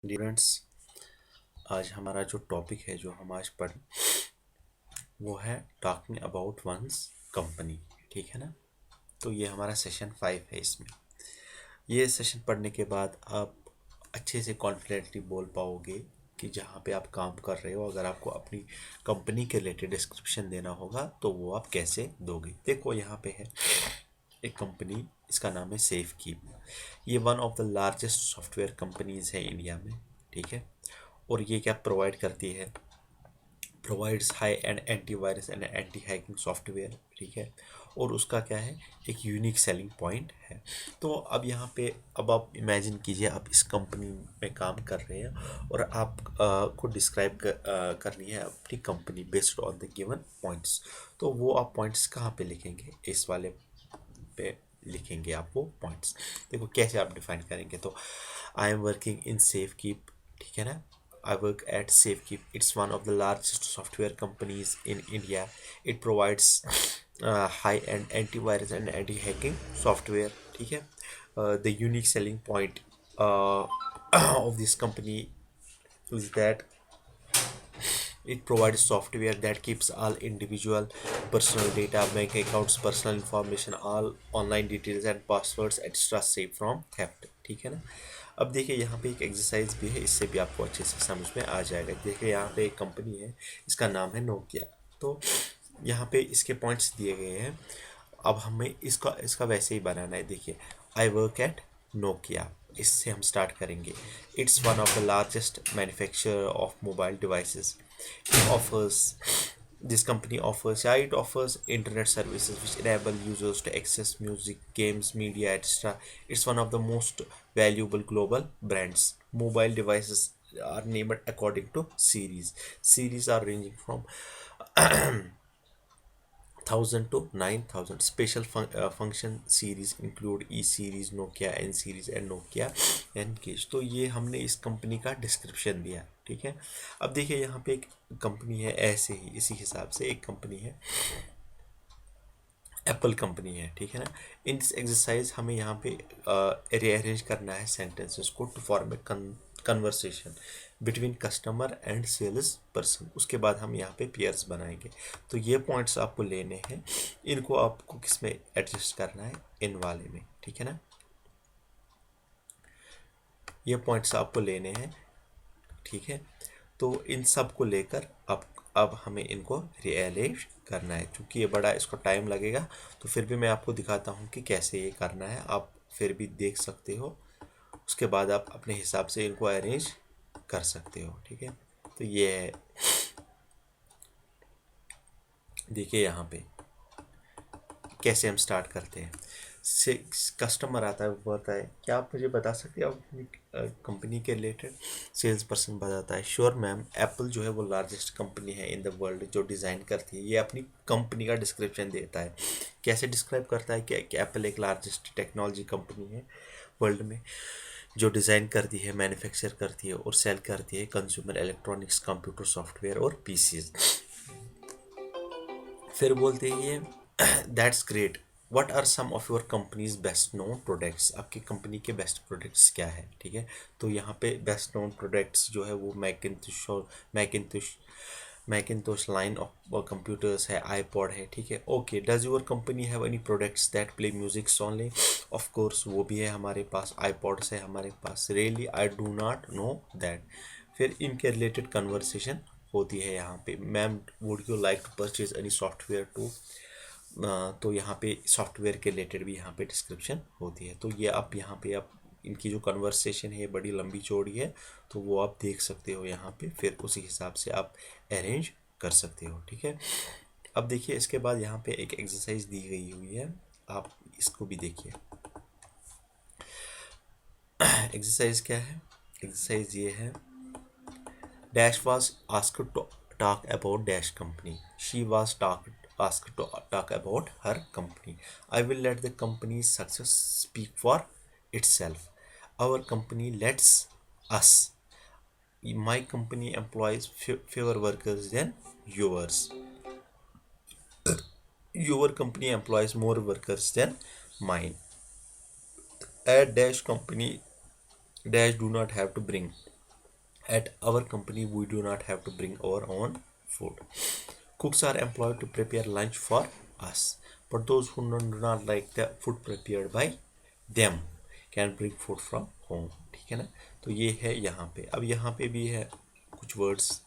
Students, आज हमारा जो टॉपिक है जो हम आज पढ़ वो है टॉकिंग अबाउट वंस कंपनी। ठीक है ना। तो ये हमारा सेशन 5 है। इसमें ये सेशन पढ़ने के बाद आप अच्छे से कॉन्फिडेंटली बोल पाओगे कि जहाँ पे आप काम कर रहे हो, अगर आपको अपनी कंपनी के रिलेटेड डिस्क्रिप्शन देना होगा तो वो आप कैसे दोगे। देखो यहाँ पे है एक कंपनी, इसका नाम है सेफ कीप। ये one of the largest software companies है इंडिया में। ठीक है। और ये क्या प्रोवाइड करती है, provides high and antivirus and anti hacking software. ठीक है। और उसका क्या है, एक यूनिक सेलिंग पॉइंट है। तो अब यहाँ पे अब आप इमेजिन कीजिए, आप इस कंपनी में काम कर रहे हैं और आप को डिस्क्राइब करनी है अपनी company based on the given points. तो वो आप पॉइंट्स कहाँ पे लिखेंगे, इस वाले पे लिखेंगे आप वो पॉइंट्स। देखो कैसे आप डिफाइन करेंगे। तो I am working in safe keep. ठीक है ना। I work at SafeKeep. It's one of the largest software companies in India. It provides high-end antivirus and anti-hacking software. ठीक है। The unique selling point of this company is that it provides software that keeps all individual personal data, bank accounts, personal information, all online details and passwords, etc. safe from theft. ठीक है ना। अब देखिए यहाँ पे एक exercise भी है, इससे भी आपको अच्छे से समझ में आ जाएगा। देखिए यहाँ पे एक कंपनी है, इसका नाम है नोकिया। तो यहाँ पे इसके पॉइंट्स दिए गए हैं। अब हमें इसका इसका वैसे ही बनाना है। देखिए, आई वर्क एट नोकिया, इससे हम स्टार्ट करेंगे। It's one of the largest manufacturer of mobile devices. It offers this company offers yeah, it offers internet services which enable users to access music, games, media, etc. It's one of the most valuable global brands. Mobile devices are named according to series are ranging from 1000 to 9000. Special function series include E series, Nokia N series and Nokia N Cage. तो ये हमने इस company का description दिया। ठीक है। अब देखिए यहाँ पे एक कंपनी है, ऐसे ही इसी हिसाब से एक कंपनी है, एप्पल कंपनी है। ठीक है ना। इन दिस एक्सरसाइज हमें यहाँ पे रीअरेंज करना है सेंटेंसेस को to form a conversation between customer and sales person. उसके बाद हम यहाँ पे पेयर्स बनाएंगे। तो ये पॉइंट्स आपको लेने हैं, इनको आपको किस में एडजस्ट करना है, इन वाले में। ठीक है ना। ये पॉइंट्स आपको लेने हैं। ठीक है। तो इन सब को लेकर अब हमें इनको रियलाइज करना है। क्योंकि ये बड़ा, इसको टाइम लगेगा, तो फिर भी मैं आपको दिखाता हूँ कि कैसे ये करना है। आप फिर भी देख सकते हो, उसके बाद आप अपने हिसाब से इनको अरेंज कर सकते हो। ठीक है। तो ये है, देखिए यहाँ पे कैसे हम स्टार्ट करते हैं। से कस्टमर आता है, वो बोलता है क्या आप मुझे बता सकते हैं आप अपनी कंपनी के रिलेटेड। सेल्स पर्सन बताता है श्योर मैम, एप्पल जो है वो लार्जेस्ट कंपनी है इन द वर्ल्ड जो डिज़ाइन करती है। ये अपनी कंपनी का डिस्क्रिप्शन देता है, कैसे डिस्क्राइब करता है कि एप्पल एक लार्जेस्ट टेक्नोलॉजी कंपनी है वर्ल्ड में, जो डिज़ाइन करती है, मैन्युफैक्चर करती है और सेल करती है कंज्यूमर इलेक्ट्रॉनिक्स, कंप्यूटर सॉफ्टवेयर और पीसीज। फिर बोलते हैं ये that's great, what are some of your company's best known products. आपकी कंपनी के बेस्ट प्रोडक्ट्स क्या है। ठीक है। तो यहाँ पे बेस्ट नोन प्रोडक्ट्स जो है वो Macintosh Macintosh line of computers है, आईपॉड है। ठीक है। Okay, does your company have any products that play music only. Of course वो भी है हमारे पास, आईपॉड्स है हमारे पास। Really I do not know that. फिर इनके रिलेटेड कन्वर्सेशन होती है यहाँ पे। Ma'am, would you like to purchase any software too. तो यहाँ पे सॉफ्टवेयर के रिलेटेड भी यहाँ पे डिस्क्रिप्शन होती है। तो ये आप यहाँ पे आप इनकी जो कन्वर्सेशन है बड़ी लंबी चौड़ी है, तो वो आप देख सकते हो यहाँ पे, फिर उसी हिसाब से आप अरेंज कर सकते हो। ठीक है। अब देखिए इसके बाद यहाँ पे एक एक्सरसाइज दी गई हुई है, आप इसको भी देखिए। एक्सरसाइज क्या है, एक्सरसाइज ये है, Dash was asked to talk about Dash company. She was asked to talk about her company. I will let the company's success speak for itself. Our company lets us. My company employs fewer workers than yours. Your company employs more workers than mine. At Dash company, Dash do not have to bring. At our company, we do not have to bring our own food. Cooks are employed to prepare lunch for us, but those who do not like the food prepared by them can bring food from home. ठीक है ना? तो ये है यहाँ पे. अब यहाँ पे भी है कुछ words.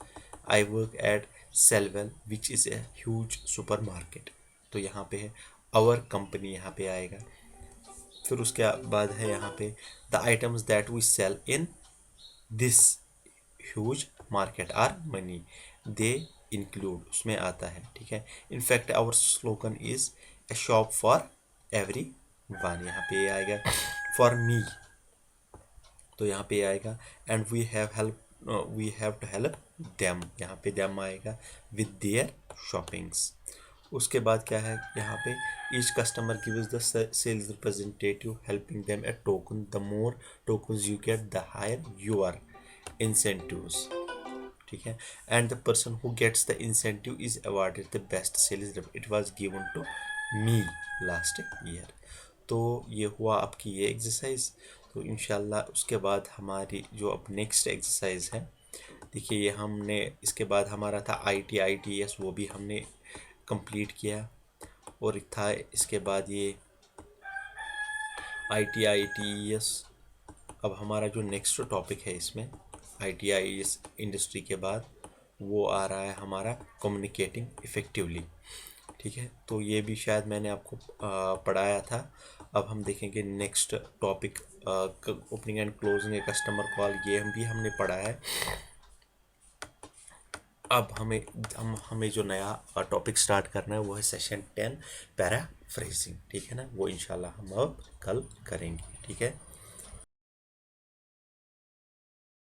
I work at Selwell, which is a huge supermarket. तो यहाँ पे है our company, यहाँ पे आएगा. फिर उसके बाद है यहाँ पे the items that we sell in this huge market are many. They include, उसमें आता है. ठीक है. In fact our slogan is a shop for everyone. यहाँ पे ये आएगा for me, तो यहाँ पे आएगा and we have to help them. यहाँ पे them आएगा with their shoppings. उसके बाद क्या है यहाँ पे each customer gives the sales representative helping them a token. The more tokens you get, the higher your incentives. ठीक है. And the person who gets the incentive is awarded the best sales rep. It was given to me last year. तो ये हुआ आपकी ये exercise. तो इंशाल्लाह उसके बाद हमारी जो अब नेक्स्ट एक्सरसाइज है, देखिए ये हमने इसके बाद हमारा था ITS, वो भी हमने कंप्लीट किया. और एक था इसके बाद ये ITS. अब हमारा जो नेक्स्ट टॉपिक है इसमें ITIS इंडस्ट्री के बाद वो आ रहा है हमारा कम्युनिकेटिंग इफ़ेक्टिवली. ठीक है. तो ये भी शायद मैंने आपको पढ़ाया था. अब हम देखेंगे next topic opening and closing a customer call. ये हमने पढ़ा है. अब हमें जो नया टॉपिक स्टार्ट करना है वो है सेशन 10 पैराफ्रेजिंग. ठीक है ना. वो इंशाल्लाह हम अब कल करेंगे. ठीक है.